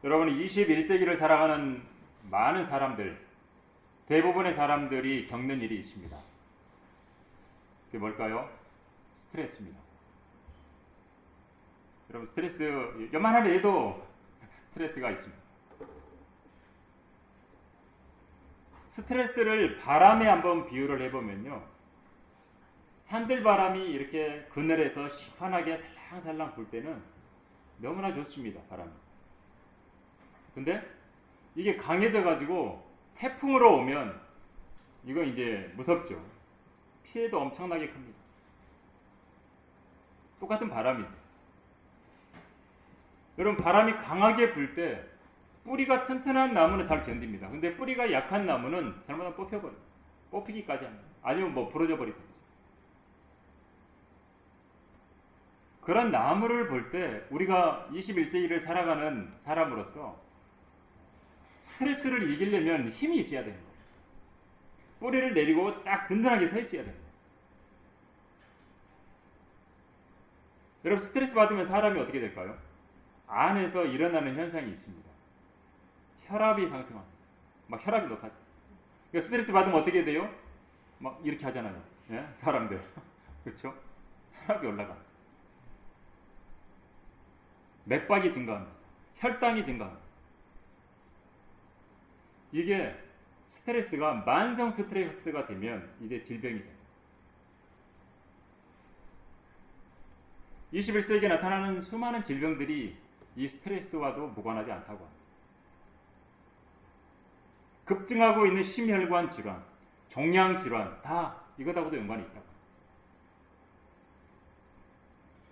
여러분 21세기를 살아가는 많은 사람들, 대부분의 사람들이 겪는 일이 있습니다. 그게 뭘까요? 스트레스입니다. 여러분 스트레스, 요만한 애도 스트레스가 있습니다. 스트레스를 바람에 한번 비유를 해보면요, 산들바람이 이렇게 그늘에서 시원하게 살랑살랑 불 때는 너무나 좋습니다. 바람이. 근데 이게 강해져 가지고 태풍으로 오면 이거 이제 무섭죠. 피해도 엄청나게 큽니다. 똑같은 바람인데, 여러분 바람이 강하게 불 때 뿌리가 튼튼한 나무는 잘 견딥니다. 근데 뿌리가 약한 나무는 잘못하면 뽑혀버려요. 뽑히기까지 합니다. 아니면 뭐 부러져 버리든지. 그런 나무를 볼 때 우리가 21세기를 살아가는 사람으로서 스트레스를 이기려면 힘이 있어야 되는 거예요. 뿌리를 내리고 딱 든든하게 서 있어야 됩니다. 여러분 스트레스 받으면 사람이 어떻게 될까요? 안에서 일어나는 현상이 있습니다. 혈압이 상승합니다. 막 혈압이 높아져. 그러니까 스트레스 받으면 어떻게 돼요? 막 이렇게 하잖아요. 예? 사람들. 그렇죠? 혈압이 올라가. 맥박이 증가합니다. 혈당이 증가합니다. 이게 스트레스가 만성 스트레스가 되면 이제 질병이 됩니다. 21세기에 나타나는 수많은 질병들이 이 스트레스와도 무관하지 않다고 합니다. 급증하고 있는 심혈관 질환, 종양 질환 다 이것하고도 연관이 있다고 합니다.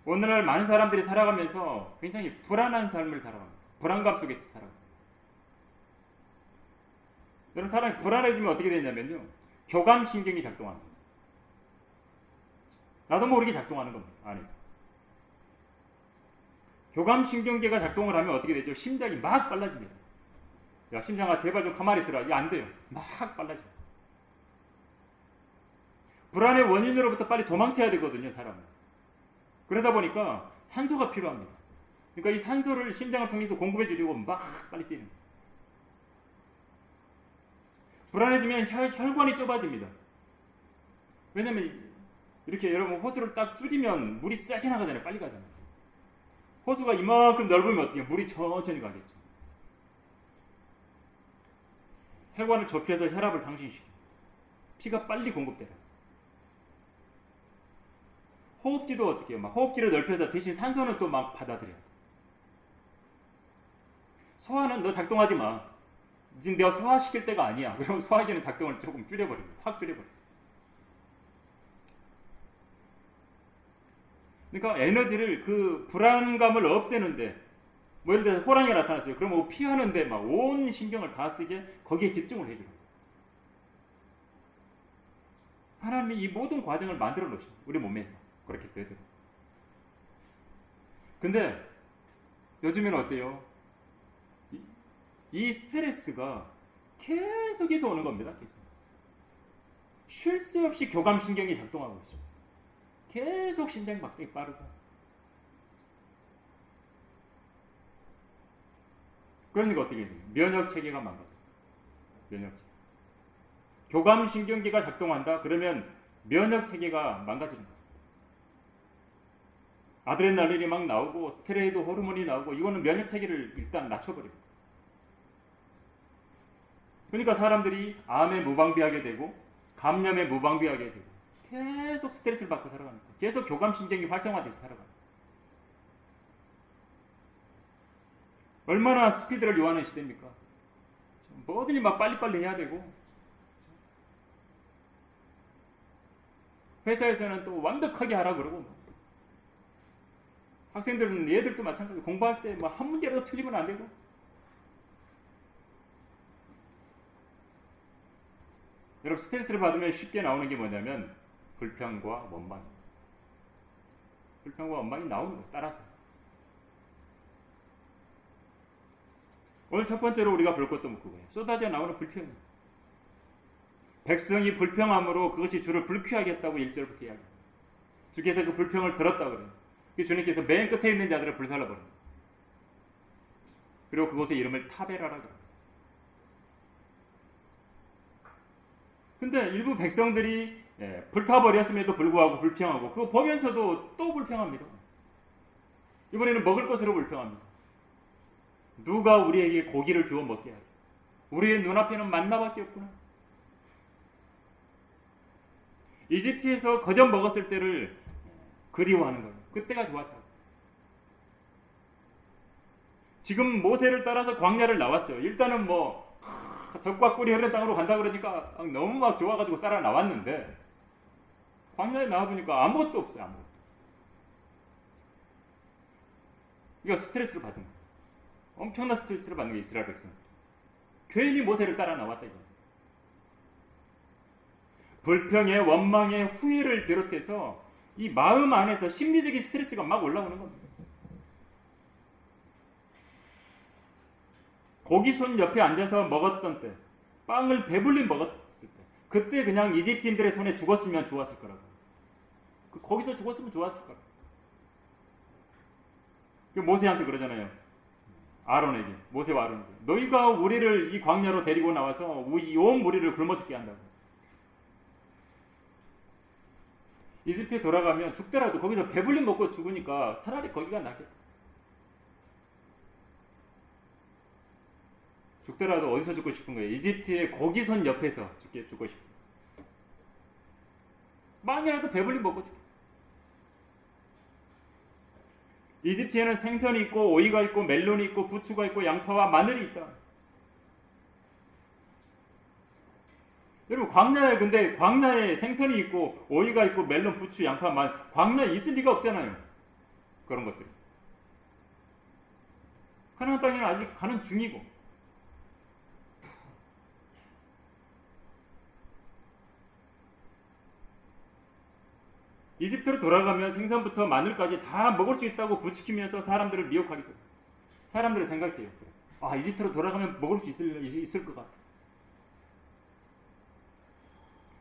오늘날 많은 사람들이 살아가면서 굉장히 불안한 삶을 살아갑니다. 불안감 속에서 살아갑니다. 여러분 사람이 불안해지면 어떻게 되냐면요, 교감신경이 작동합니다. 나도 모르게 작동하는 겁니다. 안에서. 교감신경계가 작동을 하면 어떻게 되죠? 심장이 막 빨라집니다. 야 심장아 제발 좀 가만히 있으라. 이게 안 돼요. 막 빨라져요. 불안의 원인으로부터 빨리 도망쳐야 되거든요, 사람은. 그러다 보니까 산소가 필요합니다. 그러니까 이 산소를 심장을 통해서 공급해 주려고 막 빨리 뛰는 거예요. 불안해지면 혈관이 좁아집니다. 왜냐면 이렇게 여러분 호수를 딱 줄이면 물이 세게 나가잖아요. 빨리 가잖아요. 호수가 이만큼 넓으면 어떻게 해요? 물이 천천히 가겠죠. 혈관을 좁혀서 혈압을 상승시켜요. 피가 빨리 공급돼요. 호흡기도 어떻게 해요? 막 호흡기를 넓혀서 대신 산소는 또 막 받아들여요. 소화는 너 작동하지 마. 지금 내가 소화시킬 때가 아니야. 그러면 소화기는 작동을 조금 줄여버립니다. 확 줄여버려요. 그러니까 에너지를 그 불안감을 없애는데, 뭐 예를 들어서 호랑이가 나타났어요. 그러면 뭐 피하는데 막 온 신경을 다 쓰게 거기에 집중을 해줘요. 하나님이 이 모든 과정을 만들어 놓으신 우리 몸에서 그렇게 되도록. 근데 요즘에는 어때요? 이 스트레스가 계속해서 오는 겁니다. 계속. 쉴 새 없이 교감신경이 작동하고 있습니다. 계속 심장이 박동이 빠르고. 그러니까 어떻게 돼요? 면역체계가 망가져요. 면역체계. 교감신경계가 작동한다? 그러면 면역체계가 망가지는 거예요. 아드레날린이 막 나오고 스테로이드 호르몬이 나오고 이거는 면역체계를 일단 낮춰버립니다. 그러니까 사람들이 암에 무방비하게 되고 감염에 무방비하게 되고 계속 스트레스를 받고 살아가는 거예요. 계속 교감신경이 활성화돼서 살아가는 거예요. 얼마나 스피드를 요하는 시대입니까? 뭐든지 막 빨리빨리 해야 되고, 회사에서는 또 완벽하게 하라 그러고, 학생들은 얘들도 마찬가지로 공부할 때 뭐 한 문제라도 틀리면 안 되고. 여러분 스트레스를 받으면 쉽게 나오는 게 뭐냐면 불평과 원망. 불평과 원망이 나오는 거예요. 따라서. 오늘 첫 번째로 우리가 볼 것도 그거예요. 쏟아져 나오는 불평. 백성이 불평함으로 그것이 주를 불쾌하게 했다고 1절부터 이야기해요. 주께서 그 불평을 들었다고 그래요. 그 주님께서 맨 끝에 있는 자들을 불살라버립니다. 그리고 그곳의 이름을 타베라라고 합니다. 근데 일부 백성들이 불타버렸음에도 불구하고 불평하고 그거 보면서도 또 불평합니다. 이번에는 먹을 것으로 불평합니다. 누가 우리에게 고기를 주어 먹게 하지? 우리의 눈앞에는 만나밖에 없구나. 이집트에서 거저 먹었을 때를 그리워하는 거예요. 그때가 좋았다고. 지금 모세를 따라서 광야를 나왔어요. 일단은 뭐 적과 꿀이 흐르는 땅으로 간다 그러니까 너무 막 좋아가지고 따라 나왔는데 광야에 나와보니까 아무것도 없어요. 아무것도. 이거 스트레스를 받은 거예요. 엄청난 스트레스를 받는 게 이스라엘 백성. 괜히 모세를 따라 나왔다 이거. 불평의 원망의 후회를 비롯해서 이 마음 안에서 심리적인 스트레스가 막 올라오는 겁니다. 고기손 옆에 앉아서 먹었던 때, 빵을 배불리 먹었을 때, 그때 그냥 이집트인들의 손에 죽었으면 좋았을 거라고. 거기서 죽었으면 좋았을 거라고. 모세한테 그러잖아요. 아론에게, 모세와 아론에게. 너희가 우리를 이 광야로 데리고 나와서 온 무리를 굶어 죽게 한다고. 이집트에 돌아가면 죽더라도 거기서 배불리 먹고 죽으니까 차라리 거기가 낫겠다. 죽더라도 어디서 죽고 싶은 거예요? 이집트의 고기손 옆에서 죽고 싶은 거예요. 만이라도 배불리 먹고 죽겠다. 이집트에는 생선이 있고 오이가 있고 멜론이 있고 부추가 있고 양파와 마늘이 있다. 여러분 광야에 생선이 있고 오이가 있고 멜론, 부추, 양파, 마늘 광야에 있을 리가 없잖아요. 그런 것들이. 가나안 땅에는 아직 가는 중이고 이집트로 돌아가면 생선부터 마늘까지 다 먹을 수 있다고 부추기면서 사람들을 미혹하게 돼요. 사람들을 생각해요. 아, 이집트로 돌아가면 먹을 수 있을 것 같아.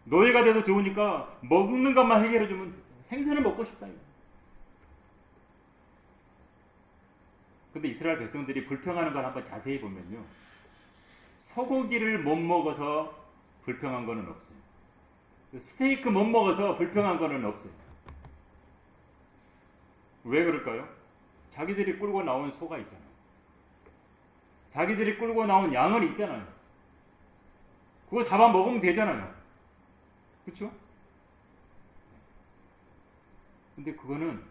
노예가 돼도 좋으니까 먹는 것만 해결해주면 생선을 먹고 싶다. 근데 이스라엘 백성들이 불평하는 걸 한번 자세히 보면요. 소고기를 못 먹어서 불평한 거는 없어요. 스테이크 못 먹어서 불평한 거는 없어요. 왜 그럴까요? 자기들이 끌고 나온 소가 있잖아요. 자기들이 끌고 나온 양은 있잖아요. 그거 잡아먹으면 되잖아요. 그렇죠? 근데 그거는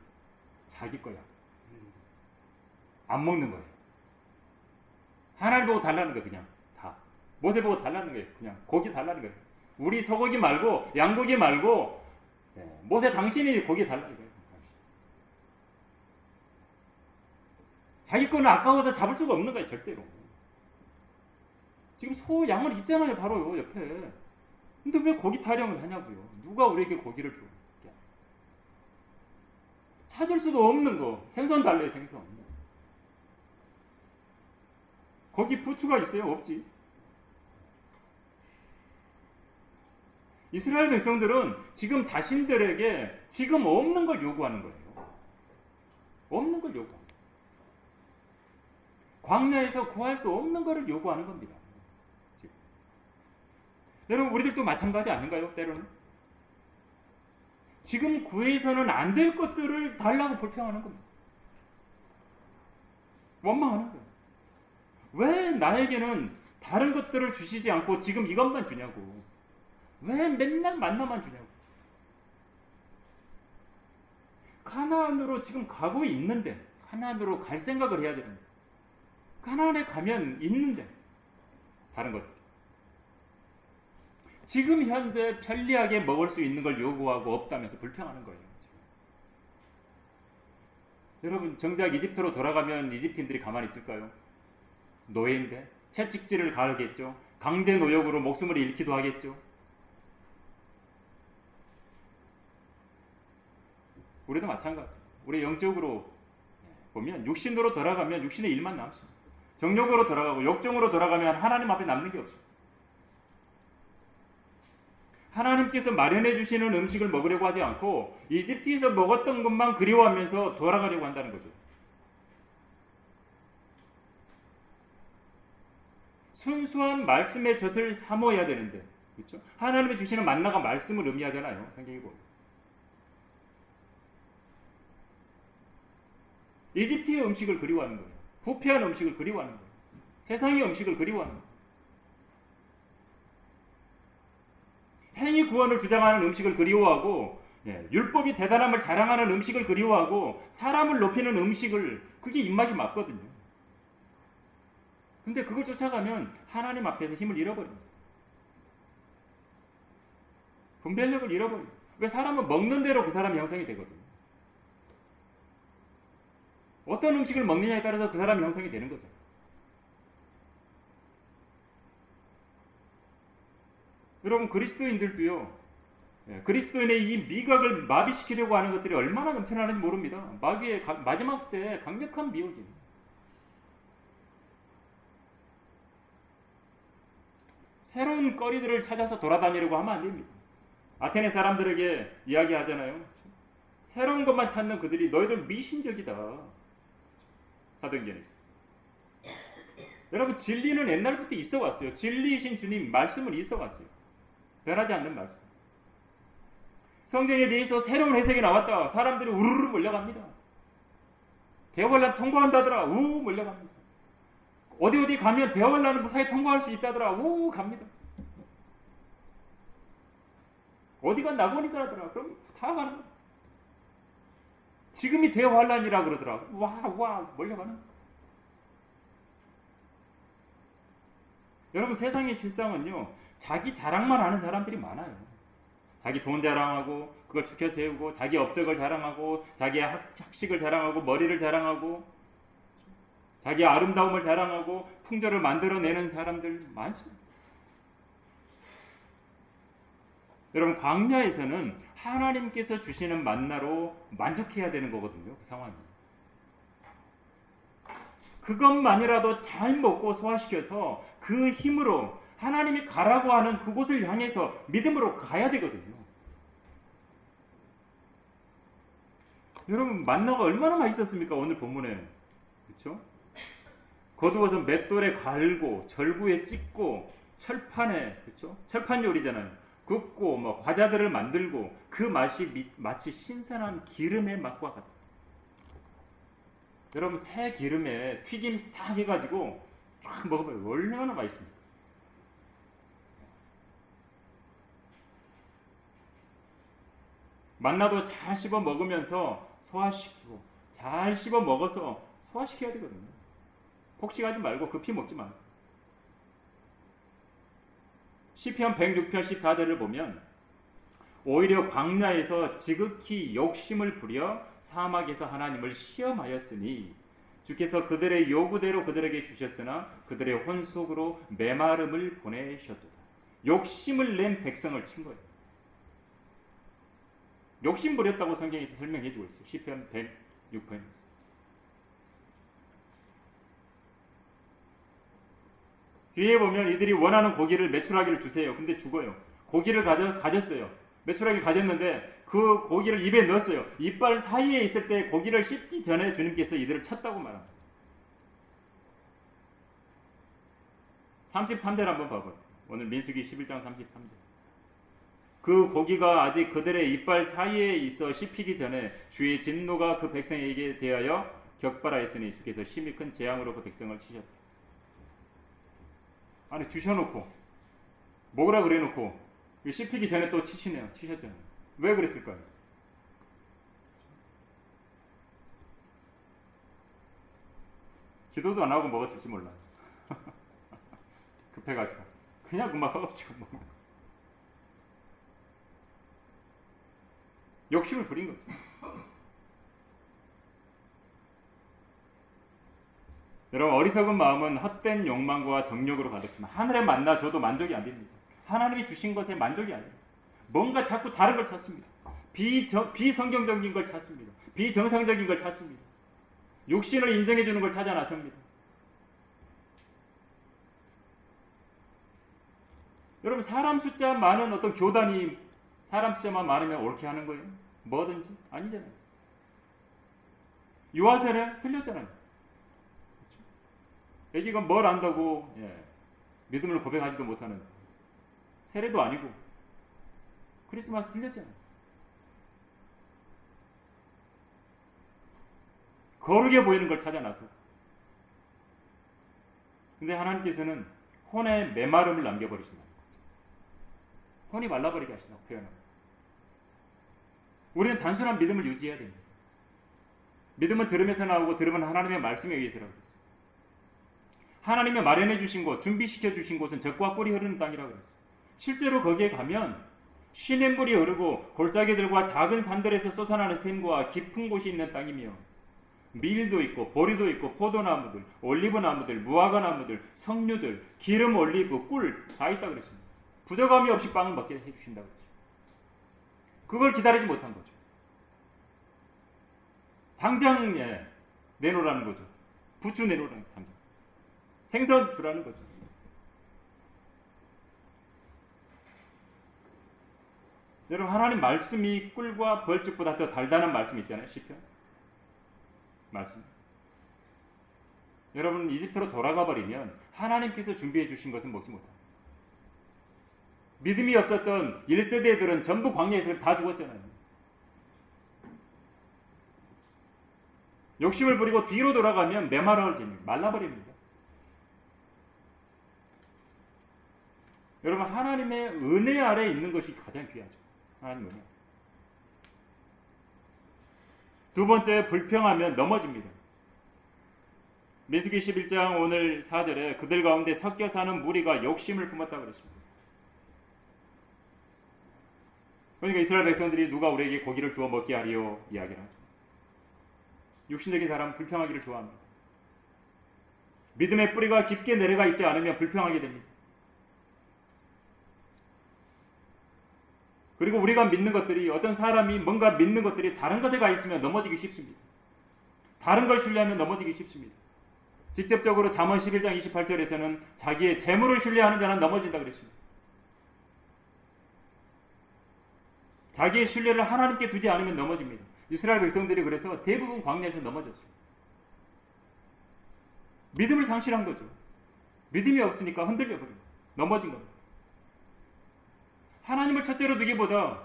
자기 거야. 안 먹는 거예요. 하나님 보고 달라는 거예요. 그냥 다. 모세 보고 달라는 거예요. 그냥 고기 달라는 거예요. 우리 소고기 말고 양고기 말고 모세 당신이 고기 달라는 거예요. 자기 거는 아까워서 잡을 수가 없는 거예요. 절대로. 지금 소 양은 있잖아요. 바로 옆에. 근데 왜 고기 타령을 하냐고요. 누가 우리에게 고기를 줘. 찾을 수도 없는 거. 생선 달래요. 생선. 거기 부추가 있어요? 없지. 이스라엘 백성들은 지금 자신들에게 지금 없는 걸 요구하는 거예요. 없는 걸 요구합니다. 광야에서 구할 수 없는 것을 요구하는 겁니다. 지금. 여러분 우리들도 마찬가지 아닌가요? 때로는 지금 구해서는 안 될 것들을 달라고 불평하는 겁니다. 원망하는 거예요. 왜 나에게는 다른 것들을 주시지 않고 지금 이것만 주냐고. 왜 맨날 만나만 주냐고. 가나안으로 지금 가고 있는데 가나안으로 갈 생각을 해야 됩니다. 가나안에 가면 있는데 다른 것들. 지금 현재 편리하게 먹을 수 있는 걸 요구하고 없다면서 불평하는 거예요. 지금. 여러분 정작 이집트로 돌아가면 이집트인들이 가만히 있을까요? 노예인데 채찍질을 가하겠죠. 강제 노역으로 목숨을 잃기도 하겠죠. 우리도 마찬가지예요. 우리 영적으로 보면 육신으로 돌아가면 육신의 일만 남습니다. 정욕으로 돌아가고 욕정으로 돌아가면 하나님 앞에 남는 게 없어요. 하나님께서 마련해 주시는 음식을 먹으려고 하지 않고 이집트에서 먹었던 것만 그리워하면서 돌아가려고 한다는 거죠. 순수한 말씀의 젖을 사모해야 되는데, 그렇죠? 하나님의 주시는 만나가 말씀을 의미하잖아요. 성경이 보면. 이집트의 음식을 그리워하는 거예요. 부패한 음식을 그리워하는 거예요. 세상의 음식을 그리워하는 거예요. 행위 구원을 주장하는 음식을 그리워하고, 율법이 대단함을 자랑하는 음식을 그리워하고, 사람을 높이는 음식을, 그게 입맛이 맞거든요. 근데 그걸 쫓아가면 하나님 앞에서 힘을 잃어버립니다. 분별력을 잃어버려요. 왜? 사람은 먹는 대로 그 사람이 형성이 되거든요. 어떤 음식을 먹느냐에 따라서 그 사람이 형성이 되는 거죠. 여러분, 그리스도인들도요, 그리스도인의 이 미각을 마비시키려고 하는 것들이 얼마나 넘쳐나는지 모릅니다. 마귀의 마지막 때 강력한 미혹입니다. 새로운 거리들을 찾아서 돌아다니려고 하면 안 됩니다. 아테네 사람들에게 이야기하잖아요. 새로운 것만 찾는 그들이 너희들 미신적이다. 사도행전에서. 여러분, 진리는 옛날부터 있어 왔어요. 진리이신 주님 말씀을 있어 왔어요. 변하지 않는 말씀. 성경에 대해서 새로운 해석이 나왔다. 사람들이 우르르 몰려갑니다. 대환란 통과한다더라. 우 몰려갑니다. 어디 가면 대환란을 무사히 통과할 수 있다더라. 우 갑니다. 어디가 나보니까 하더라. 그럼 다 가는 거야. 지금이 대환란이라 그러더라. 와 몰려가는. 여러분, 세상의 실상은요, 자기 자랑만 하는 사람들이 많아요. 자기 돈 자랑하고 그걸 추켜 세우고 자기 업적을 자랑하고 자기의 학식을 자랑하고 머리를 자랑하고 자기의 아름다움을 자랑하고 풍조를 만들어내는 사람들 많습니다. 여러분, 광야에서는 하나님께서 주시는 만나로 만족해야 되는 거거든요. 그 상황이. 그것만이라도 잘 먹고 소화시켜서 그 힘으로 하나님이 가라고 하는 그곳을 향해서 믿음으로 가야 되거든요. 여러분, 만나가 얼마나 맛있었습니까? 오늘 본문에. 그렇죠? 거두어서 맷돌에 갈고 절구에 찢고 철판에, 그렇죠? 철판 요리잖아요. 굽고 뭐 과자들을 만들고 그 맛이 마치 신선한 기름의 맛과 같다. 여러분, 새 기름에 튀김 딱 해가지고 쫙 먹어봐요. 얼마나 맛있습니까? 만나도 잘 씹어 먹으면서 소화시키고 잘 씹어 먹어서 소화시켜야 되거든요. 폭식하지 말고 급히 먹지 말고. 시편 106편 14절을 보면 오히려 광야에서 지극히 욕심을 부려 사막에서 하나님을 시험하였으니 주께서 그들의 요구대로 그들에게 주셨으나 그들의 혼속으로 메마름을 보내셨도다. 욕심을 낸 백성을 친 거예요. 욕심 부렸다고 성경에서 설명해 주고 있어요. 시편 106편에서. 뒤에 보면 이들이 원하는 고기를 메추라기를 주세요. 근데 죽어요. 고기를 가졌어요. 메추라기 가졌는데 그 고기를 입에 넣었어요. 이빨 사이에 있을 때 고기를 씹기 전에 주님께서 이들을 쳤다고 말합니다. 33절 한번 봐보세요. 오늘 민수기 11장 33절. 그 고기가 아직 그들의 이빨 사이에 있어 씹히기 전에 주의 진노가 그 백성에게 대하여 격발하였으니 주께서 심히 큰 재앙으로 그 백성을 치셨다. 아니, 주셔놓고 먹으라 그래놓고 씹히기 전에 또 치시네요. 치셨잖아요. 왜 그랬을까요? 기도도 안 하고 먹었을지 몰라요. 급해가지고 그냥 금방 허겁지겁 먹는 거. 욕심을 부린 거죠. 여러분, 어리석은 마음은 헛된 욕망과 정욕으로 가득하면 하늘의 만나 줘도 만족이 안 됩니다. 하나님이 주신 것에 만족이 안 됩니다. 뭔가 자꾸 다른 걸 찾습니다. 비성경적인 걸 찾습니다. 비정상적인 걸 찾습니다. 육신을 인정해 주는 걸 찾아 나섭니다. 여러분, 사람 숫자 많은 어떤 교단이 사람 숫자만 많으면 옳게 하는 거예요? 뭐든지? 아니잖아요. 유아세례 틀렸잖아요. 애기가 뭘 안다고 믿음을 고백하지도 못하는, 세례도 아니고 크리스마스 틀렸잖아요. 거룩해 보이는 걸 찾아 나서. 근데 하나님께서는 혼의 메마름을 남겨버리신다. 혼이 말라버리게 하신다고 표현합니다. 우리는 단순한 믿음을 유지해야 됩니다. 믿음은 들음에서 나오고 들음은 하나님의 말씀에 의해서라고 했어요. 하나님의 마련해 주신 곳, 준비시켜 주신 곳은 젖과 꿀이 흐르는 땅이라고 했어요. 실제로 거기에 가면 시냇물이 흐르고 골짜기들과 작은 산들에서 솟아나는 샘과 깊은 곳이 있는 땅이며 밀도 있고 보리도 있고 포도나무들, 올리브나무들, 무화과나무들, 석류들, 기름, 올리브, 꿀 다 있다 그랬습니다. 부족함이 없이 빵을 먹게 해주신다고 그랬죠. 그걸 기다리지 못한 거죠. 당장 내놓으라는 거죠. 부추 내놓으라는 거죠. 당장. 생선 주라는 거죠. 여러분, 하나님 말씀이 꿀과 벌집보다 더 달달한 말씀 있잖아요. 시편 말씀. 여러분, 이집트로 돌아가 버리면 하나님께서 준비해 주신 것은 먹지 못합니다. 믿음이 없었던 1세대들은 전부 광야에서 다 죽었잖아요. 욕심을 부리고 뒤로 돌아가면 메마라집니다. 말라버립니다. 여러분, 하나님의 은혜 아래에 있는 것이 가장 귀하죠. 하나님 은혜. 두 번째, 불평하면 넘어집니다. 민수기 11장 오늘 4절에 그들 가운데 섞여 사는 무리가 욕심을 품었다고 그랬습니다. 그러니까 이스라엘 백성들이 누가 우리에게 고기를 주워 먹게 하리요 이야기를 하죠. 육신적인 사람은 불평하기를 좋아합니다. 믿음의 뿌리가 깊게 내려가 있지 않으면 불평하게 됩니다. 그리고 우리가 믿는 것들이, 어떤 사람이 뭔가 믿는 것들이 다른 것에 가 있으면 넘어지기 쉽습니다. 다른 걸 신뢰하면 넘어지기 쉽습니다. 직접적으로 잠언 11장 28절에서는 자기의 재물을 신뢰하는 자는 넘어진다 그랬습니다. 자기의 신뢰를 하나님께 두지 않으면 넘어집니다. 이스라엘 백성들이 그래서 대부분 광야에서 넘어졌어요. 믿음을 상실한 거죠. 믿음이 없으니까 흔들려 버립니다. 넘어진 겁니다. 하나님을 첫째로 두기보다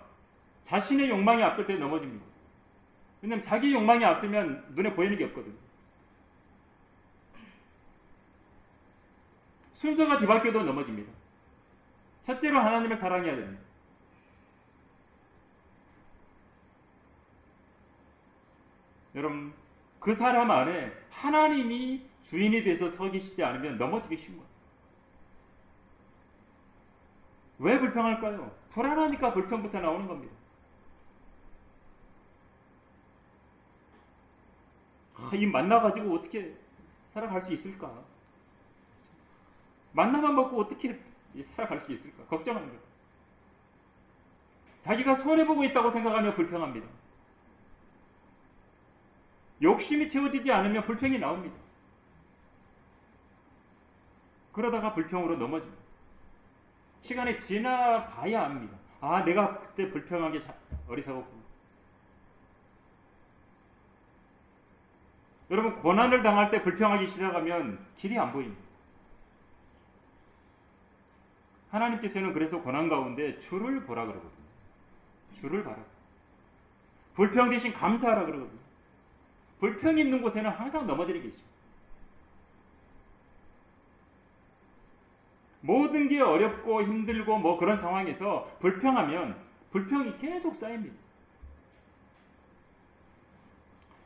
자신의 욕망이 앞설 때 넘어집니다. 왜냐하면 자기 욕망이 앞서면 눈에 보이는 게 없거든요. 순서가 뒤바뀌어도 넘어집니다. 첫째로 하나님을 사랑해야 됩니다. 여러분, 그 사람 안에 하나님이 주인이 돼서 서 계시지 않으면 넘어지기 쉬운 거예요. 왜 불평할까요? 불안하니까 불평부터 나오는 겁니다. 이 만나가지고 어떻게 살아갈 수 있을까? 만나만 먹고 어떻게 살아갈 수 있을까? 걱정하는 거예요. 자기가 손해보고 있다고 생각하며 불평합니다. 욕심이 채워지지 않으면 불평이 나옵니다. 그러다가 불평으로 넘어집니다. 시간이 지나봐야 압니다. 아, 내가 그때 불평하게 어리석었구나. 여러분, 고난을 당할 때 불평하기 시작하면 길이 안 보입니다. 하나님께서는 그래서 고난 가운데 주를 보라 그러거든요. 주를 봐라. 불평 대신 감사하라 그러거든요. 불평이 있는 곳에는 항상 넘어지는 게 있습니다. 모든 게 어렵고 힘들고 뭐 그런 상황에서 불평하면 불평이 계속 쌓입니다.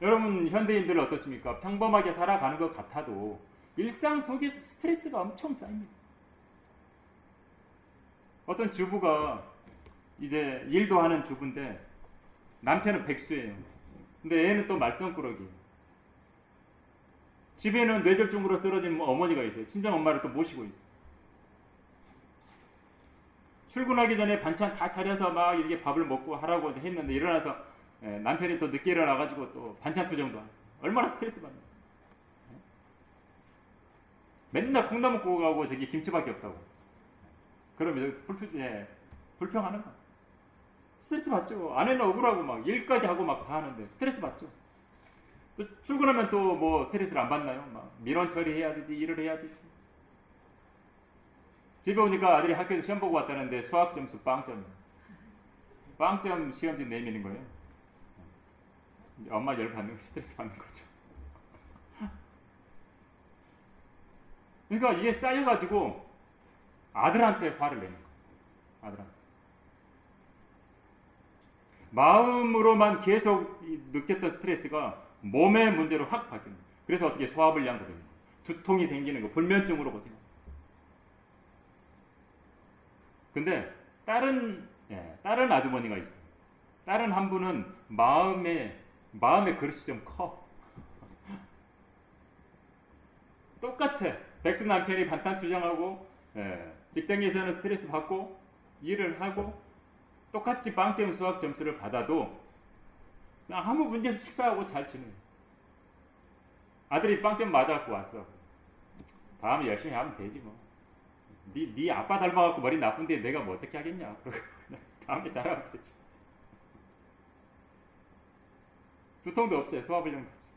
여러분, 현대인들 어떻습니까? 평범하게 살아가는 것 같아도 일상 속에서 스트레스가 엄청 쌓입니다. 어떤 주부가 이제 일도 하는 주부인데 남편은 백수예요. 근데 애는 또 말썽꾸러기. 집에는 뇌졸중으로 쓰러진 어머니가 있어요. 친정 엄마를 또 모시고 있어요. 출근하기 전에 반찬 다 차려서 막 이렇게 밥을 먹고 하라고 했는데 일어나서 남편이 또 늦게 일어나가지고 또 반찬 투정도 하고. 얼마나 스트레스 받나. 맨날 콩나물 구워가고 저기 김치밖에 없다고. 그러면 불평하는 거. 스트레스 받죠. 아내는 억울하고 막 일까지 하고 막 다 하는데 스트레스 받죠. 또 출근하면 또 뭐 스트레스를 안 받나요? 막 민원 처리해야 되지, 일을 해야 되지. 집에 오니까 아들이 학교에서 시험 보고 왔다는데 수학 점수 빵점. 빵점 시험지 내미는 거예요. 엄마 열 받는 거, 스트레스 받는 거죠. 그러니까 이게 쌓여가지고 아들한테 화를 내는 거예요. 아들한테. 마음으로만 계속 느꼈던 스트레스가 몸의 문제로 확 바뀌는 거예요. 그래서 어떻게 소화불량 거든요. 두통이 생기는 거, 불면증으로 고생해요. 근데 다른 아주머니가 있어요. 다른 한 분은 마음의 그릇이 좀 커. 똑같아. 백수 남편이 반탄주장하고 직장에서는 스트레스 받고 일을 하고 똑같이 빵점 수학 점수를 받아도 그냥 아무 문제 없이 식사하고 잘 지내요. 아들이 빵점 맞아갖고 왔어. 다음에 열심히 하면 되지 뭐. 네 아빠 닮아갖고 머리 나쁜데 내가 뭐 어떻게 하겠냐. 다음에 잘하면 되지. 두통도 없어요. 소화불량도 없어요.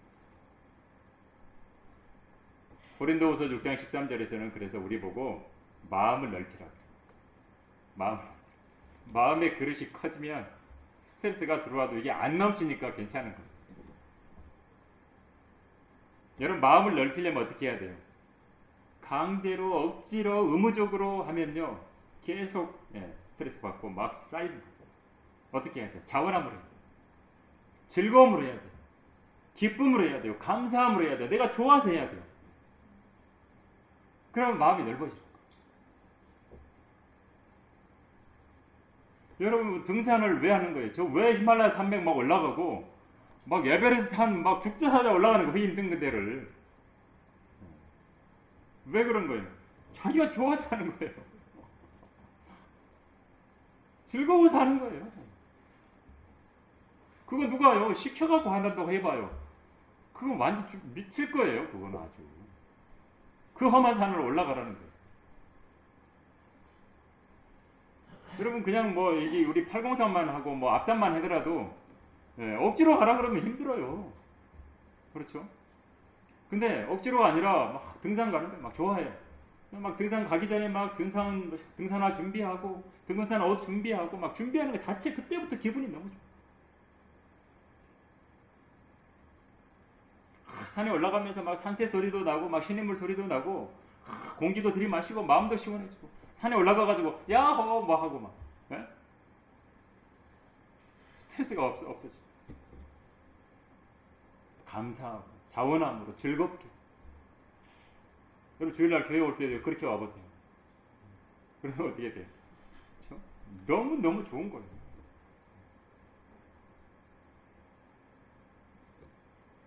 고린도후서 6장 13절에서는 그래서 우리 보고 마음을 넓히라고. 마음의 그릇이 커지면 스트레스가 들어와도 이게 안 넘치니까 괜찮은 거예요. 여러분 마음을 넓히려면 어떻게 해야 돼요? 강제로 억지로 의무적으로 하면요 계속 스트레스 받고 막 쌓이는 거예요. 어떻게 해야 돼요? 자원함으로 해야 돼요. 즐거움으로 해야 돼요. 기쁨으로 해야 돼요. 감사함으로 해야 돼요. 내가 좋아서 해야 돼요. 그러면 마음이 넓어져요. 여러분 등산을 왜 하는 거예요? 저 왜 히말라야 산맥 막 올라가고 막 에베레스트 산 막 죽자사자 올라가는 거 그 힘든 그대를 왜 그런 거예요? 자기가 좋아서 하는 거예요. 즐거워서 하는 거예요. 그거 누가요? 시켜갖고 한다고 해봐요. 그거 완전 미칠 거예요. 그건 아주. 그 험한 산을 올라가라는 거예요. 여러분 그냥 뭐 이게 우리 803만 하고 뭐 앞산만 하더라도 억지로 가라 그러면 힘들어요. 그렇죠? 근데 억지로가 아니라 막 등산 가는데 막 좋아해요. 막 등산 가기 전에 막 등산화 준비하고 등산 옷 준비하고 막 준비하는 것 자체 그때부터 기분이 너무 좋아. 산에 올라가면서 막 산새 소리도 나고 막 시냇물 소리도 나고 공기도 들이마시고 마음도 시원해지고 산에 올라가가지고 야호 뭐 하고 막 스트레스가 없어져. 감사하고 자원함으로 즐겁게. 여러분 주일날 교회 올 때도 그렇게 와보세요. 그러면 어떻게 돼요? 그렇죠? 너무 좋은 거예요.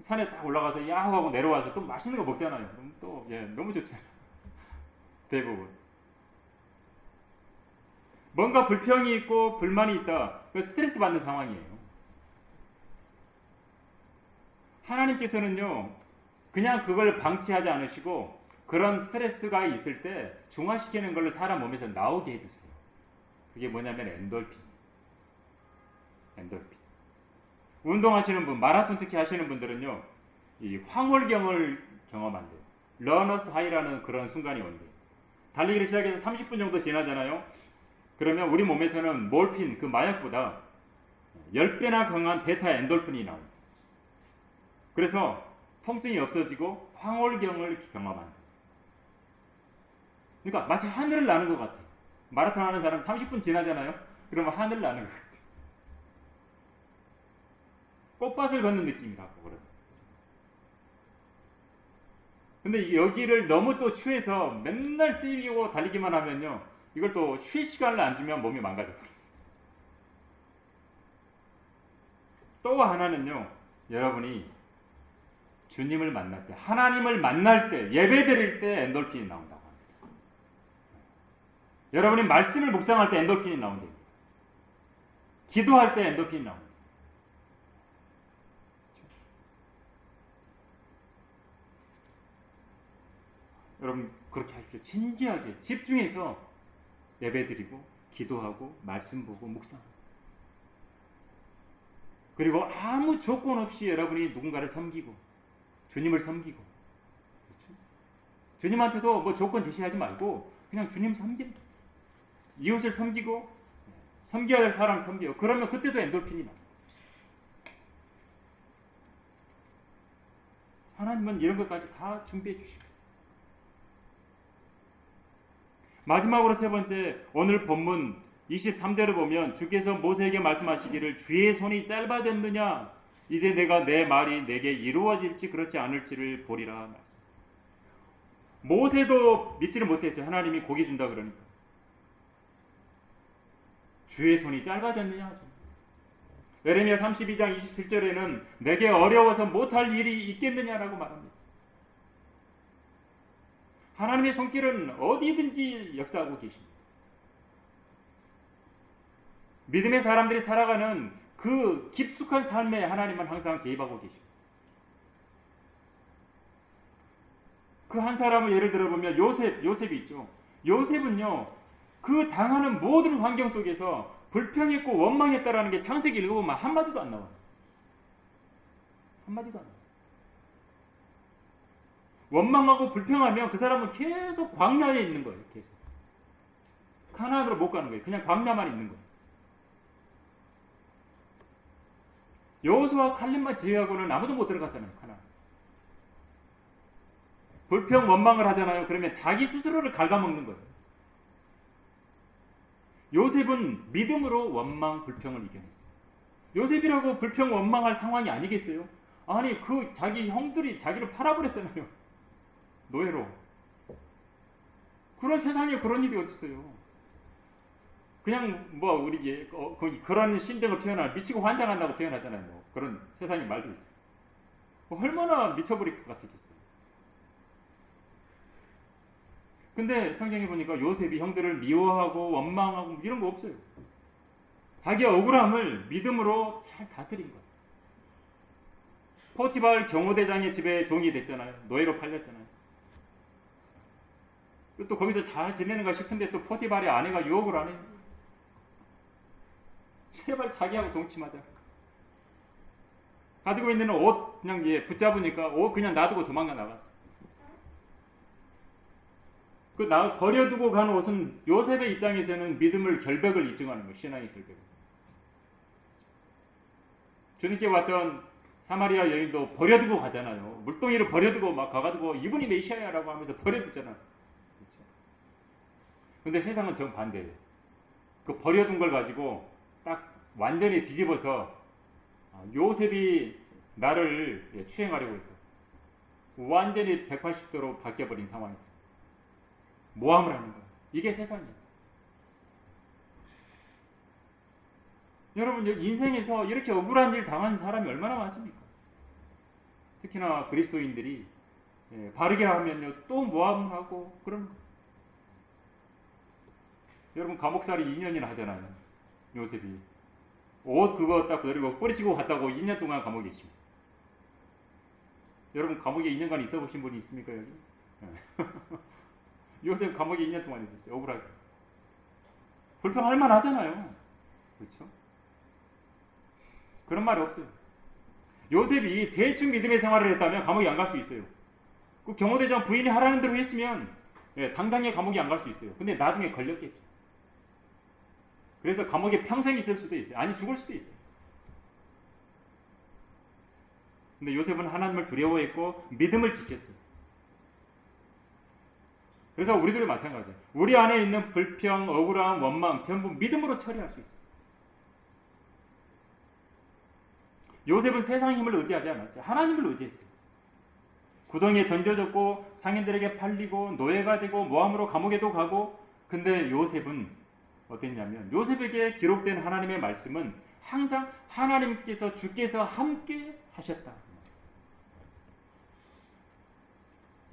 산에 딱 올라가서 야호 하고 내려와서 또 맛있는 거 먹잖아요. 그럼 또 너무 좋잖아요. 대부분 뭔가 불평이 있고 불만이 있다. 그 스트레스 받는 상황이에요. 하나님께서는요 그냥 그걸 방치하지 않으시고 그런 스트레스가 있을 때 중화시키는 걸 사람 몸에서 나오게 해주세요. 그게 뭐냐면 엔돌핀. 운동하시는 분, 마라톤 특히 하시는 분들은요 이 황홀경을 경험한대요. 러너스 하이라는 그런 순간이 온대요. 달리기를 시작해서 30분 정도 지나잖아요. 그러면 우리 몸에서는 몰핀, 그 마약보다 10배나 강한 베타 엔돌핀이 나옵니다. 그래서 통증이 없어지고 황홀경을 경험한다. 그러니까 마치 하늘을 나는 것 같아요. 마라톤 하는 사람 30분 지나잖아요. 그러면 하늘을 나는 것 같아요. 꽃밭을 걷는 느낌이라고 그래요. 근데 여기를 너무 또 취해서 맨날 뛰고 달리기만 하면요. 이걸 또 쉴 시간을 안 주면 몸이 망가져버려요. 또 하나는요. 여러분이 주님을 만날 때, 하나님을 만날 때, 예배 드릴 때 엔돌핀이 나온다고 합니다. 여러분이 말씀을 묵상할 때 엔돌핀이 나온답니다. 기도할 때 엔돌핀이 나옵니다. 여러분 그렇게 하십시오. 진지하게 집중해서 예배드리고 기도하고 말씀 보고 묵상하고 그리고 아무 조건 없이 여러분이 누군가를 섬기고 주님을 섬기고 그렇죠? 주님한테도 뭐 조건 제시하지 말고 그냥 주님 섬긴다. 이웃을 섬기고 섬겨야 될 사람 섬겨. 그러면 그때도 엔돌핀이 나. 하나님은 이런 것까지 다 준비해 주시고. 마지막으로 세 번째, 오늘 본문 23절을 보면 주께서 모세에게 말씀하시기를 주의 손이 짧아졌느냐 이제 내가 내 말이 내게 이루어질지 그렇지 않을지를 보리라 말씀. 모세도 믿지를 못했어요. 하나님이 고기 준다 그러니까. 주의 손이 짧아졌느냐. 예레미야 32장 27절에는 내게 어려워서 못할 일이 있겠느냐라고 말합니다. 하나님의 손길은 어디든지 역사하고 계십니다. 믿음의 사람들이 살아가는 그 깊숙한 삶에 하나님은 항상 개입하고 계십니다. 그 한 사람을 예를 들어보면 요셉이 있죠. 요셉은요, 그 당하는 모든 환경 속에서 불평했고 원망했다라는 게 창세기 읽어보면 한마디도 안 나와요. 한마디도 안 나와요. 원망하고 불평하면 그 사람은 계속 광야에 있는 거예요. 계속. 가나안으로 못 가는 거예요. 그냥 광야만 있는 거예요. 여호수아 칼렙만 제외하고는 아무도 못 들어갔잖아요. 가나안. 불평 원망을 하잖아요. 그러면 자기 스스로를 갉아먹는 거예요. 요셉은 믿음으로 원망 불평을 이겨냈어요. 요셉이라고 불평 원망할 상황이 아니겠어요? 아니 그 자기 형들이 자기를 팔아버렸잖아요. 노예로. 그런 세상에 그런 일이 어디 있어요? 그냥 뭐 우리 그런 심정을 표현할 미치고 환장한다고 표현하잖아요. 뭐 그런 세상의 말도 있죠. 얼마나 미쳐버릴 것 같았겠어요. 근데 성경에 보니까 요셉이 형들을 미워하고 원망하고 이런 거 없어요. 자기 억울함을 믿음으로 잘 다스린 거예요. 포티발 경호대장의 집에 종이 됐잖아요. 노예로 팔렸잖아요. 또 거기서 잘 지내는가 싶은데 또 포티발의 아내가 유혹을 안 해요. 제발 자기하고 동침하자. 가지고 있는 옷 그냥 붙잡으니까 옷 그냥 놔두고 도망가 나갔어. 그 버려두고 간 옷은 요셉의 입장에서는 믿음을 결백을 입증하는 거예요. 신앙의 결백을. 주님께 왔던 사마리아 여인도 버려두고 가잖아요. 물동이를 버려두고 막 가가지고 이분이 메시아야라고 하면서 버려두잖아요. 그렇죠? 근데 세상은 정반대예요. 그 버려둔 걸 가지고 딱 완전히 뒤집어서 요셉이 나를 추행하려고 했다. 완전히 180도로 바뀌어버린 상황이다. 모함을 하는 거예요. 이게 세상이에요. 여러분 인생에서 이렇게 억울한 일 당한 사람이 얼마나 많습니까? 특히나 그리스도인들이 바르게 하면요 또 모함하고 그런 거예요. 여러분 감옥살이 2년이나 하잖아요. 요셉이 옷 그거 딱 그대로 뿌리치고 갔다고 2년 동안 감옥에 있습니다. 여러분 감옥에 2년간 있어 보신 분이 있습니까 여기? 요셉 감옥에 2년 동안 있었어요. 억울하게. 불평할 만 하잖아요. 그렇죠? 그런 말이 없어요. 요셉이 대충 믿음의 생활을 했다면 감옥에 안 갈 수 있어요. 그 경호대장 부인이 하라는 대로 했으면 당장에 감옥에 안 갈 수 있어요. 근데 나중에 걸렸겠죠. 그래서 감옥에 평생 있을 수도 있어요. 아니 죽을 수도 있어요. 근데 요셉은 하나님을 두려워했고 믿음을 지켰어요. 그래서 우리들도 마찬가지예요. 우리 안에 있는 불평, 억울함, 원망 전부 믿음으로 처리할 수 있어요. 요셉은 세상 힘을 의지하지 않았어요. 하나님을 의지했어요. 구덩이에 던져졌고 상인들에게 팔리고 노예가 되고 모함으로 감옥에도 가고 근데 요셉은 어땠냐면 요셉에게 기록된 하나님의 말씀은 항상 하나님께서 주께서 함께 하셨다.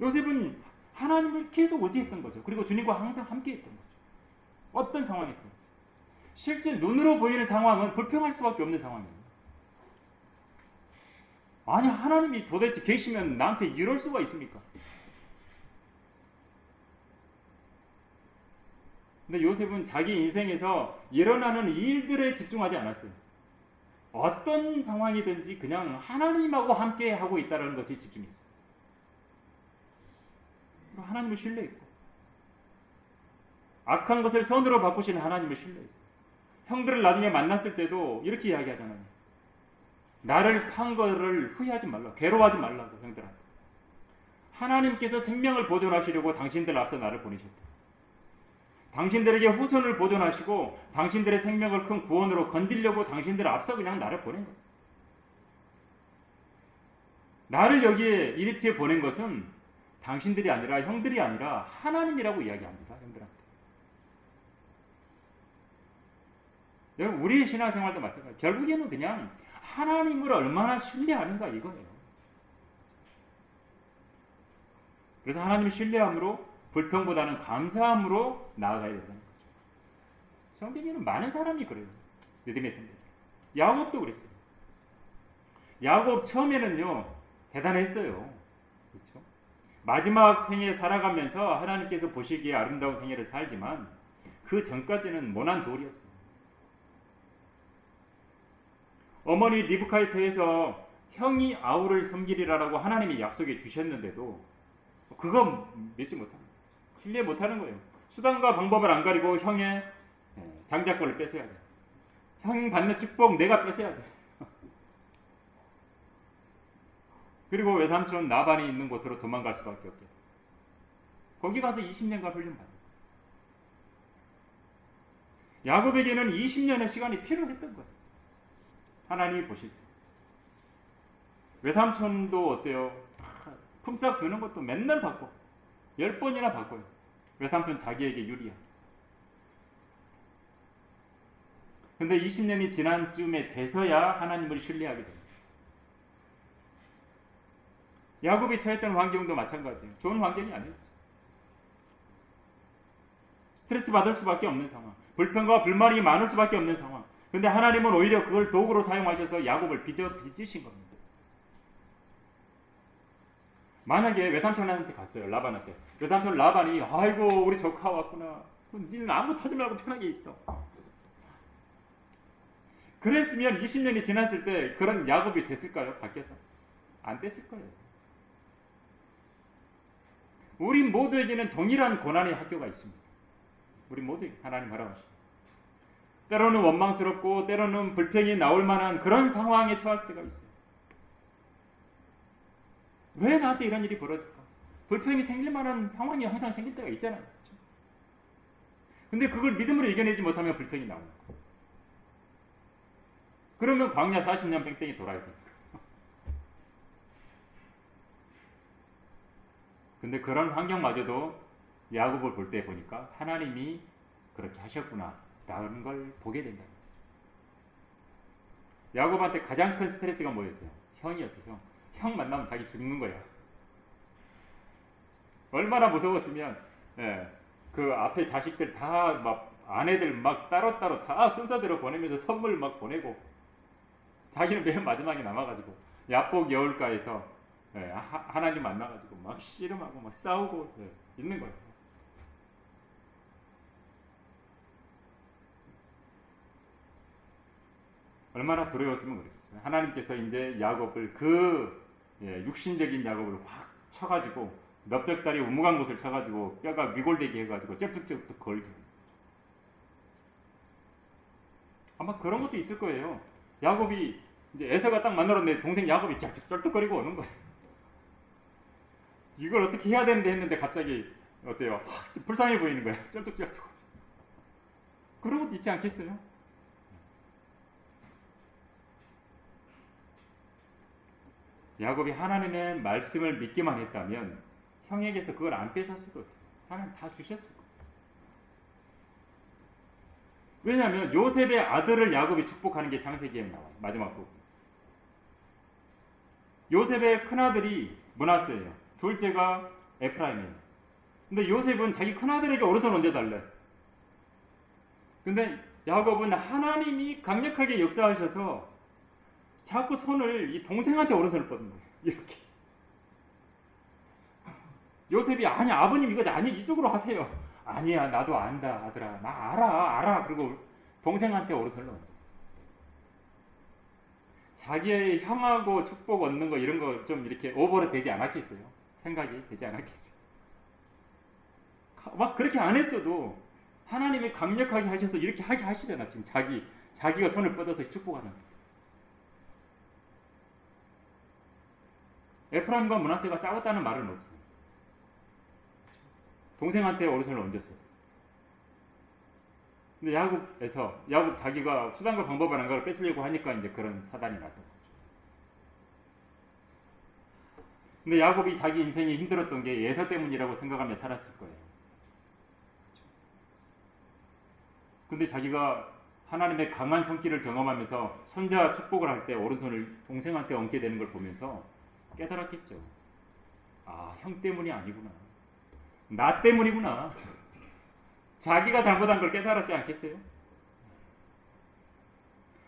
요셉은 하나님을 계속 의지했던 거죠. 그리고 주님과 항상 함께 했던 거죠. 어떤 상황에서는. 실제 눈으로 보이는 상황은 불평할 수밖에 없는 상황이에요. 아니 하나님이 도대체 계시면 나한테 이럴 수가 있습니까? 근데 요셉은 자기 인생에서 일어나는 일들에 집중하지 않았어요. 어떤 상황이든지 그냥 하나님하고 함께 하고 있다는 것에 집중했어요. 하나님을 신뢰했고 악한 것을 선으로 바꾸시는 하나님을 신뢰했어요. 형들을 나중에 만났을 때도 이렇게 이야기하잖아요. 나를 판 거를 후회하지 말라. 괴로워하지 말라고 형들한테. 하나님께서 생명을 보존하시려고 당신들 앞서 나를 보내셨다. 당신들에게 후손을 보존하시고 당신들의 생명을 큰 구원으로 건지려고 당신들을 앞서 그냥 나를 보낸 거예요. 나를 여기에 이집트에 보낸 것은 당신들이 아니라 형들이 아니라 하나님이라고 이야기합니다. 형들한테. 여러분 우리의 신앙생활도 마찬가지예요. 결국에는 그냥 하나님을 얼마나 신뢰하는가 이거예요. 그래서 하나님을 신뢰함으로 불평보다는 감사함으로 나아가야 된다는 거죠. 성경에는 많은 사람이 그래요. 믿음의 생명. 야곱도 그랬어요. 야곱 처음에는요 대단했어요. 그렇죠? 마지막 생에 살아가면서 하나님께서 보시기에 아름다운 생애를 살지만 그 전까지는 모난 돌이었어요. 어머니 리브카에 대해서 형이 아우를 섬기리라라고 하나님이 약속해 주셨는데도 그거 믿지 못하는 거예요. 신뢰 못하는 거예요. 수단과 방법을 안 가리고 형의 장자권을 뺏어야 돼. 형 받는 축복 내가 뺏어야 돼. 그리고 외삼촌 나반이 있는 곳으로 도망갈 수밖에 없게. 거기 가서 20년간 훈련받아요. 야곱에게는 20년의 시간이 필요했던 거예요. 하나님이 보실 때. 외삼촌도 어때요? 품삯 주는 것도 맨날 받고 10번이나 받고요. 외삼촌 자기에게 유리야. 근데 20년이 지난 쯤에 돼서야 하나님을 신뢰하게 됩니다. 야곱이 처했던 환경도 마찬가지예요. 좋은 환경이 아니었어요. 스트레스 받을 수밖에 없는 상황. 불평과 불만이 많을 수밖에 없는 상황. 근데 하나님은 오히려 그걸 도구로 사용하셔서 야곱을 빚으신 겁니다. 만약에 외삼촌한테 갔어요. 라반한테. 외삼촌 라반이 아이고 우리 조카 왔구나. 니는 아무것도 하지 말고 편하게 있어. 그랬으면 20년이 지났을 때 그런 야곱이 됐을까요? 밖에서? 안 됐을 거예요. 우리 모두에게는 동일한 고난의 학교가 있습니다. 우리 모두 하나님 허락하시고 때로는 원망스럽고 때로는 불평이 나올 만한 그런 상황에 처할 때가 있어요. 왜 나한테 이런 일이 벌어질까? 불평이 생길 만한 상황이 항상 생길 때가 있잖아요. 그렇죠? 근데 그걸 믿음으로 이겨내지 못하면 불평이 나오는 거예요. 그러면 광야 40년 뺑뺑이 돌아야 돼요. 근데 그런 환경마저도 야곱을 볼 때 보니까 하나님이 그렇게 하셨구나 라는 걸 보게 된다. 야곱한테 가장 큰 스트레스가 뭐였어요? 형이었어요. 형 만나면 자기 죽는 거야. 얼마나 무서웠으면 그 앞에 자식들 다 막 아내들 막 따로따로 다 순서대로 보내면서 선물 막 보내고 자기는 맨 마지막에 남아가지고 야복 여울가에서 하나님 만나가지고 막 씨름하고 막 싸우고 있는 거예요. 얼마나 두려웠으면 모르겠어요. 하나님께서 이제 야곱을 육신적인 야곱을 확 쳐가지고 넓적다리 우묵한 곳을 쳐가지고 뼈가 위골되게 해가지고 쩍쩍쩍 걸게. 아마 그런 것도 있을 거예요. 야곱이 이제 에서가 딱 만나러는데 동생 야곱이 쩔뚝쩔뚝거리고 오는 거예요. 이걸 어떻게 해야 되는데 했는데 갑자기 어때요? 좀 불쌍해 보이는 거예요. 쩔뚝쩔뚝. 그런 것도 있지 않겠어요? 야곱이 하나님의 말씀을 믿기만 했다면 형에게서 그걸 안 뺏었어도 하나님 다 주셨을 거예요. 왜냐하면 요셉의 아들을 야곱이 축복하는 게 창세기에 나와요. 마지막 부분. 요셉의 큰아들이 므낫세예요. 둘째가 에프라임이에요. 근데 요셉은 자기 큰아들에게 오른손 얹어달래. 근데 야곱은 하나님이 강력하게 역사하셔서 자꾸 손을 이 동생한테 오른손을 뻗는 거예요. 이렇게. 요셉이 아니 아버님 이거 아니 이쪽으로 하세요. 아니야 나도 안다 아들아 나 알아. 그리고 동생한테 오른손을 얹어. 자기의 형하고 축복 얻는 거 이런 거 좀 이렇게 오버로 되지 않았겠어요? 생각이 되지 않았겠어요? 막 그렇게 안 했어도 하나님이 강력하게 하셔서 이렇게 하게 하시잖아. 지금 자기가 손을 뻗어서 축복하는. 에프라임과 므낫세가 싸웠다는 말은 없어요. 동생한테 오른손을 얹었어요. 근데 야곱 자기가 수단과 방법을 안 걸 뺏으려고 하니까 이제 그런 사단이 났던 거죠. 근데 야곱이 자기 인생이 힘들었던 게 예서 때문이라고 생각하며 살았을 거예요. 근데 자기가 하나님의 강한 손길을 경험하면서 손자 축복을 할 때 오른손을 동생한테 얹게 되는 걸 보면서 깨달았겠죠. 아, 형 때문이 아니구나. 나 때문이구나. 자기가 잘못한 걸 깨달았지 않겠어요?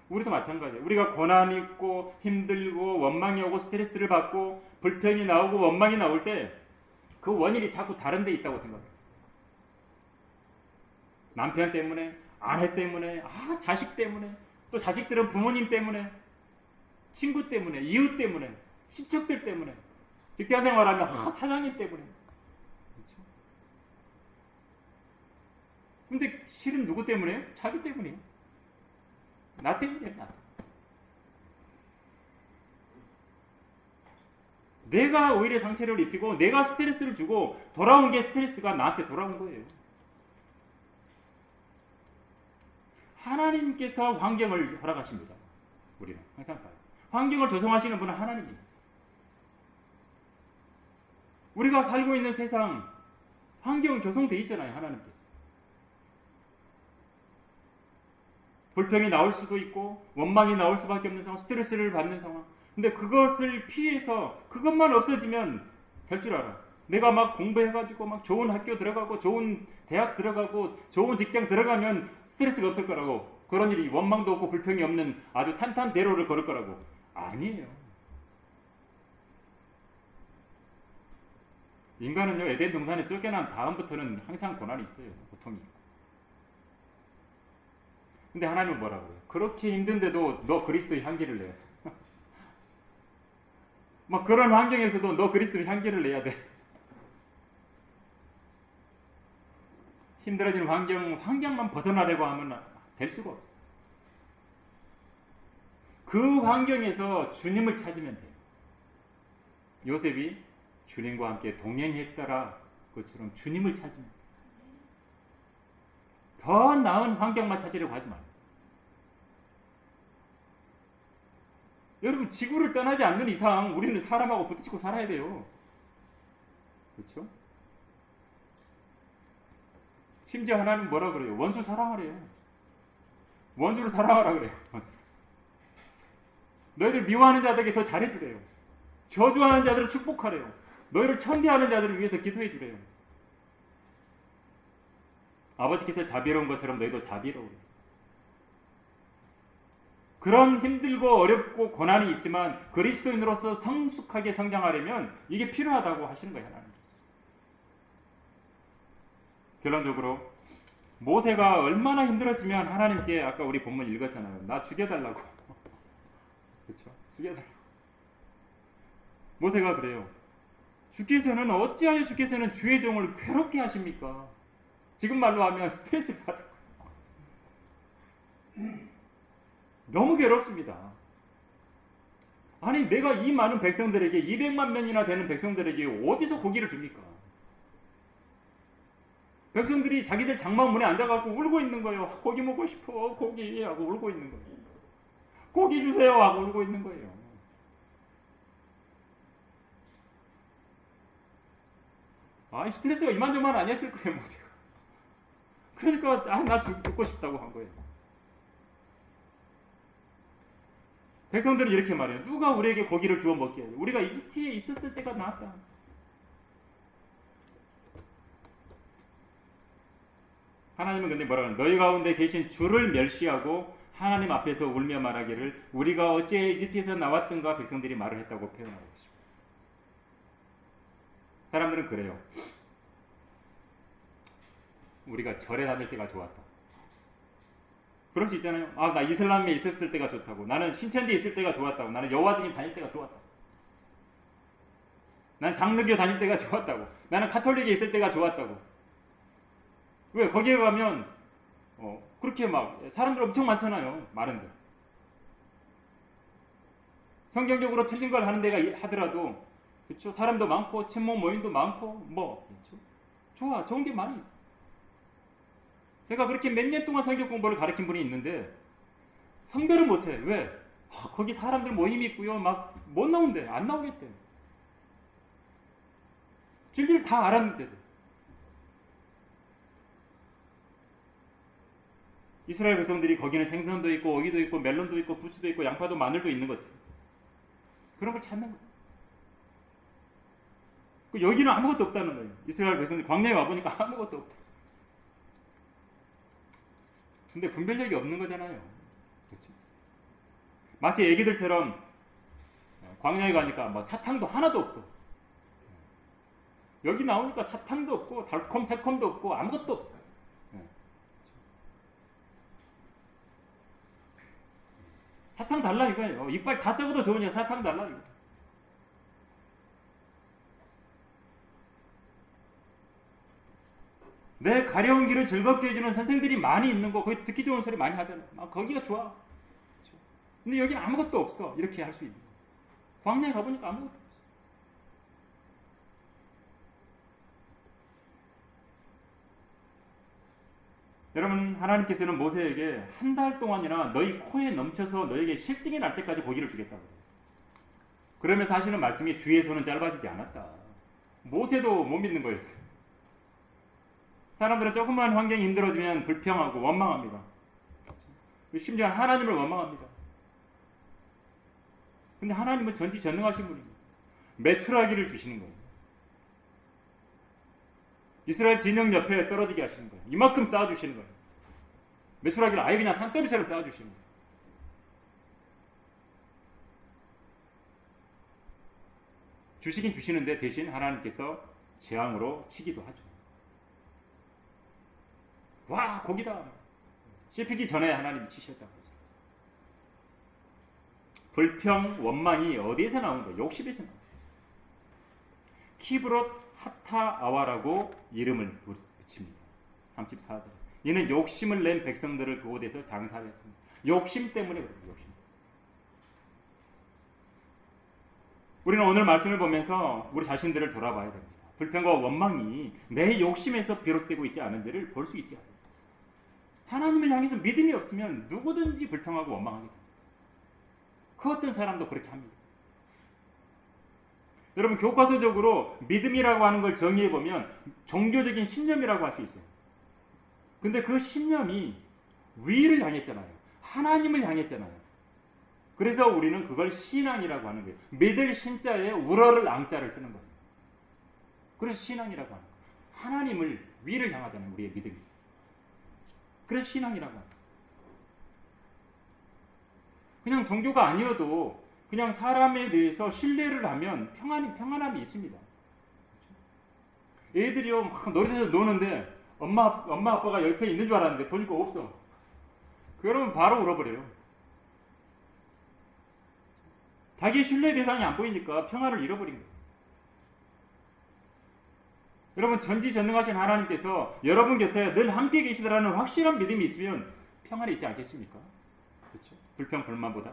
우리도 마찬가지예요. 우리가 고난이 있고 힘들고 원망이 오고 스트레스를 받고 불평이 나오고 원망이 나올 때 그 원인이 자꾸 다른 데 있다고 생각해요. 남편 때문에, 아내 때문에, 자식 때문에, 또 자식들은 부모님 때문에, 친구 때문에, 이웃 때문에, 친척들 때문에, 직장생활하면 사장님 때문에. 그렇죠? 근데 실은 누구 때문에요? 자기 때문이에요. 나 때문이에요. 나. 내가 오히려 상처를 입히고 내가 스트레스를 주고 돌아온 게 스트레스가 나한테 돌아온 거예요. 하나님께서 환경을 허락하십니다. 우리는 항상 봐요. 환경을 조성하시는 분은 하나님이에요. 우리가 살고 있는 세상 환경 조성되어 있잖아요. 하나님께서. 불평이 나올 수도 있고 원망이 나올 수밖에 없는 상황, 스트레스를 받는 상황. 근데 그것을 피해서 그것만 없어지면 될 줄 알아. 내가 막 공부해가지고 막 좋은 학교 들어가고 좋은 대학 들어가고 좋은 직장 들어가면 스트레스가 없을 거라고. 그런 일이 원망도 없고 불평이 없는 아주 탄탄대로를 걸을 거라고. 아니에요. 인간은요, 에덴 동산에 쫓겨난 다음부터는 항상 고난이 있어요. 고통이. 근데 하나님은 뭐라고요? 그렇게 힘든데도 너 그리스도의 향기를 내요. 막 그런 환경에서도 너 그리스도의 향기를 내야 돼. 힘들어지는 환경만 벗어나려고 하면 될 수가 없어요. 그 환경에서 주님을 찾으면 돼요. 요셉이 주님과 함께 동행했더라. 그것처럼 주님을 찾으면 돼요. 더 나은 환경만 찾으려고 하지 마요. 여러분, 지구를 떠나지 않는 이상 우리는 사람하고 부딪히고 살아야 돼요. 그렇죠? 심지어 하나님 뭐라 그래요? 원수 사랑하래요. 원수를 사랑하라 그래요. 너희들 미워하는 자들에게 더 잘해주래요. 저주하는 자들을 축복하래요. 너희를 천대하는 자들을 위해서 기도해 주래요. 아버지께서 자비로운 것처럼 너희도 자비로우래. 그런 힘들고 어렵고 고난이 있지만 그리스도인으로서 성숙하게 성장하려면 이게 필요하다고 하시는 거예요. 하나님께서. 결론적으로 모세가 얼마나 힘들었으면 하나님께 아까 우리 본문 읽었잖아요. 나 죽여달라고. 그렇죠? 죽여달라고. 모세가 그래요. 주께서는 어찌하여 주께서는 주의 종을 괴롭게 하십니까? 지금 말로 하면 스트레스를 받을 거예요. 너무 괴롭습니다. 아니 내가 이 많은 백성들에게 200만 명이나 되는 백성들에게 어디서 고기를 줍니까? 백성들이 자기들 장막 문에 앉아갖고 울고 있는 거예요. 고기 먹고 싶어 고기 하고 울고 있는 거예요. 고기 주세요 하고 울고 있는 거예요. 스트레스가 이만저만 아니었을 거예요. 모세가. 그러니까 나 죽고 싶다고 한 거예요. 백성들은 이렇게 말해요. 누가 우리에게 고기를 주워 먹게 해요? 우리가 이집트에 있었을 때가 나았다. 하나님은 근데 뭐라고 하냐? 너희 가운데 계신 주를 멸시하고 하나님 앞에서 울며 말하기를 우리가 어째 이집트에서 나왔던가 백성들이 말을 했다고 표현하고 있습니다. 사람들은 그래요. 우리가 절에 다닐 때가 좋았다. 그럴 수 있잖아요. 나 이슬람에 있었을 때가 좋다고. 나는 신천지에 있을 때가 좋았다고. 나는 여호와증인 다닐 때가 좋았다고. 난 장로교 다닐 때가 좋았다고. 나는 카톨릭에 있을 때가 좋았다고. 왜? 거기에 가면 그렇게 막 사람들 엄청 많잖아요. 많은데. 성경적으로 틀린 걸 하는 데가 하더라도 그렇죠? 사람도 많고 친목 모임도 많고 뭐 그렇죠? 좋아. 좋은 게 많이 있어. 제가 그렇게 몇 년 동안 성경 공부를 가르친 분이 있는데 성별을 못해. 왜? 거기 사람들 모임이 있고요. 막 못 나온대. 안 나오겠대. 진리를 다 알았는데도. 이스라엘 백성들이 거기는 생선도 있고 오이도 있고 멜론도 있고 부추도 있고 양파도 마늘도 있는 거죠. 그런 걸 찾는 거예요. 여기는 아무것도 없다는 거예요. 이스라엘 백성들이 광야에 와보니까 아무것도 없다. 근데 분별력이 없는 거잖아요. 그렇죠? 마치 애기들처럼 광야에 가니까 뭐 사탕도 하나도 없어. 여기 나오니까 사탕도 없고 달콤 새콤도 없고 아무것도 없어요. 사탕 달라 이거예요. 이빨 다 썩어도 좋으니까 사탕 달라 이거. 내 가려운 길을 즐겁게 해주는 선생들이 많이 있는 거, 거기 듣기 좋은 소리 많이 하잖아. 거기가 좋아. 근데 여기는 아무것도 없어. 이렇게 할 수 있는 거. 광야에 가보니까 아무것도 없어. 여러분, 하나님께서는 모세에게 한 달 동안이나 너희 코에 넘쳐서 너에게 실증이 날 때까지 고기를 주겠다고. 그러면서 하시는 말씀이 주의 손은 짧아지지 않았다. 모세도 못 믿는 거였어요. 사람들은 조금만 환경이 힘들어지면 불평하고 원망합니다. 심지어 하나님을 원망합니다. 근데 하나님은 전지전능하신 분입니다. 매출하기를 주시는 거예요. 이스라엘 진영 옆에 떨어지게 하시는 거예요. 이만큼 쌓아주시는 거예요. 매출하기를 아예 그냥 산더미처럼 쌓아주시는 거예요. 주시긴 주시는데 대신 하나님께서 재앙으로 치기도 하죠. 와, 고기다. 씹히기 전에 하나님이 치셨다고 하죠. 불평, 원망이 어디에서 나오는 거예요? 욕심에서 나오는 거예요. 키브롯 하타아와라고 이름을 붙입니다. 34절. 이는 욕심을 낸 백성들을 그곳에서 장사했습니다. 욕심 때문에 그래요. 욕심. 우리는 오늘 말씀을 보면서 우리 자신들을 돌아봐야 됩니다. 불평과 원망이 내 욕심에서 비롯되고 있지 않은지를 볼 수 있어야 돼요. 하나님을 향해서 믿음이 없으면 누구든지 불평하고 원망하게 됩니다. 그 어떤 사람도 그렇게 합니다. 여러분, 교과서적으로 믿음이라고 하는 걸 정의해보면 종교적인 신념이라고 할 수 있어요. 근데 그 신념이 위를 향했잖아요. 하나님을 향했잖아요. 그래서 우리는 그걸 신앙이라고 하는 거예요. 믿을 신자에 우러를 앙자를 쓰는 거예요. 그래서 신앙이라고 하는 거예요. 하나님을 위를 향하잖아요. 우리의 믿음이. 그래서 신앙이라고 합니다. 그냥 종교가 아니어도 그냥 사람에 대해서 신뢰를 하면 평안함이 있습니다. 애들이요 막 놀이터에서 노는데 엄마 아빠가 옆에 있는 줄 알았는데 보니까 없어. 그러면 바로 울어버려요. 자기 신뢰 대상이 안 보이니까 평안을 잃어버린 거예요. 여러분, 전지전능하신 하나님께서 여러분 곁에 늘 함께 계시더라는 확실한 믿음이 있으면 평안이 있지 않겠습니까? 그렇죠? 불평 불만보다.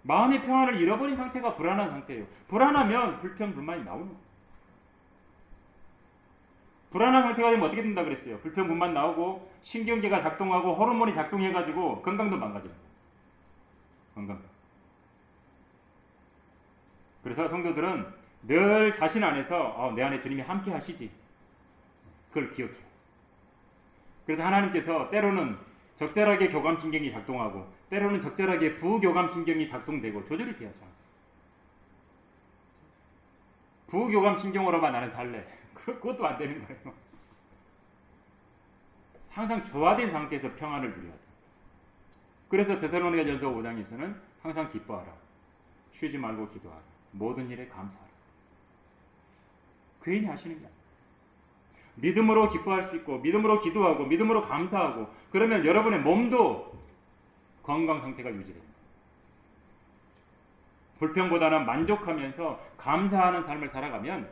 마음의 평안을 잃어버린 상태가 불안한 상태예요. 불안하면 불평 불만이 나오는 거예요. 불안한 상태가 되면 어떻게 된다 그랬어요? 불평 불만 나오고 신경계가 작동하고 호르몬이 작동해가지고 건강도 망가집니다. 건강. 그래서 성도들은 늘 자신 안에서 내 안에 주님이 함께 하시지. 그걸 기억해요. 그래서 하나님께서 때로는 적절하게 교감신경이 작동하고 때로는 적절하게 부교감신경이 작동되고 조절이 돼야죠. 부교감신경으로만 나는 살래. 그것도 안 되는 거예요. 항상 조화된 상태에서 평안을 누려야 돼요. 그래서 데살로니가전서 5장에서는 항상 기뻐하라. 쉬지 말고 기도하라. 모든 일에 감사하라. 괜히 하시는 게 아니에요. 믿음으로 기뻐할 수 있고 믿음으로 기도하고 믿음으로 감사하고 그러면 여러분의 몸도 건강 상태가 유지됩니다. 불평보다는 만족하면서 감사하는 삶을 살아가면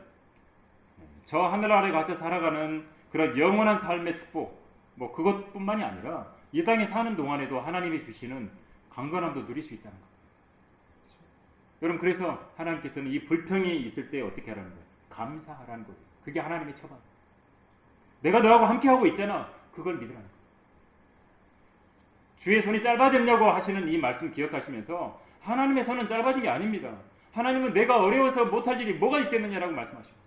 저 하늘 아래 갇혀 살아가는 그런 영원한 삶의 축복, 뭐 그것뿐만이 아니라 이 땅에 사는 동안에도 하나님이 주시는 강건함도 누릴 수 있다는 것. 여러분, 그래서 하나님께서는 이 불평이 있을 때 어떻게 하라는 거예요? 감사하라는 거예요. 그게 하나님의 처방. 내가 너하고 함께하고 있잖아. 그걸 믿으라는 거예요. 주의 손이 짧아졌냐고 하시는 이 말씀 기억하시면서 하나님의 손은 짧아진 게 아닙니다. 하나님은 내가 어려워서 못할 일이 뭐가 있겠느냐라고 말씀하십니다.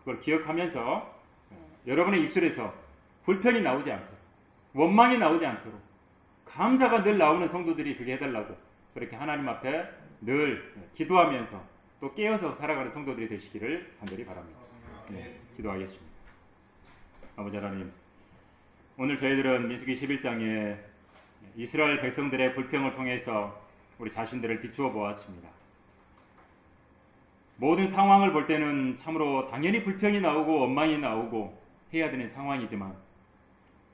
그걸 기억하면서 여러분의 입술에서 불평이 나오지 않도록, 원망이 나오지 않도록 감사가 늘 나오는 성도들이 되게 해달라고 그렇게 하나님 앞에 늘 기도하면서 또 깨어서 살아가는 성도들이 되시기를 간절히 바랍니다. 기도하겠습니다. 아버지 하나님, 오늘 저희들은 민수기 11장에 이스라엘 백성들의 불평을 통해서 우리 자신들을 비추어 보았습니다. 모든 상황을 볼 때는 참으로 당연히 불평이 나오고 원망이 나오고 해야 되는 상황이지만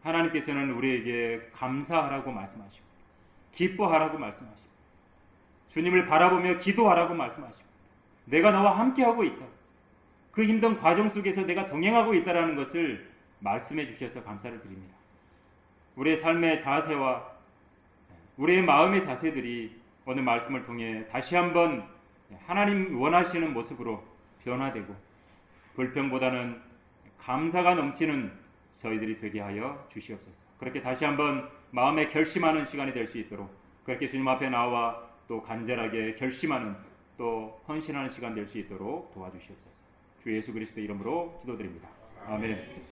하나님께서는 우리에게 감사하라고 말씀하시고 기뻐하라고 말씀하시고 주님을 바라보며 기도하라고 말씀하시고 내가 너와 함께하고 있다. 그 힘든 과정 속에서 내가 동행하고 있다는 것을 말씀해 주셔서 감사를 드립니다. 우리의 삶의 자세와 우리의 마음의 자세들이 오늘 말씀을 통해 다시 한번 하나님 원하시는 모습으로 변화되고 불평보다는 감사가 넘치는 저희들이 되게 하여 주시옵소서. 그렇게 다시 한번 마음에 결심하는 시간이 될 수 있도록 그렇게 주님 앞에 나와 또 간절하게 결심하는 또 헌신하는 시간 될 수 있도록 도와주시옵소서. 주 예수 그리스도 이름으로 기도드립니다. 아멘.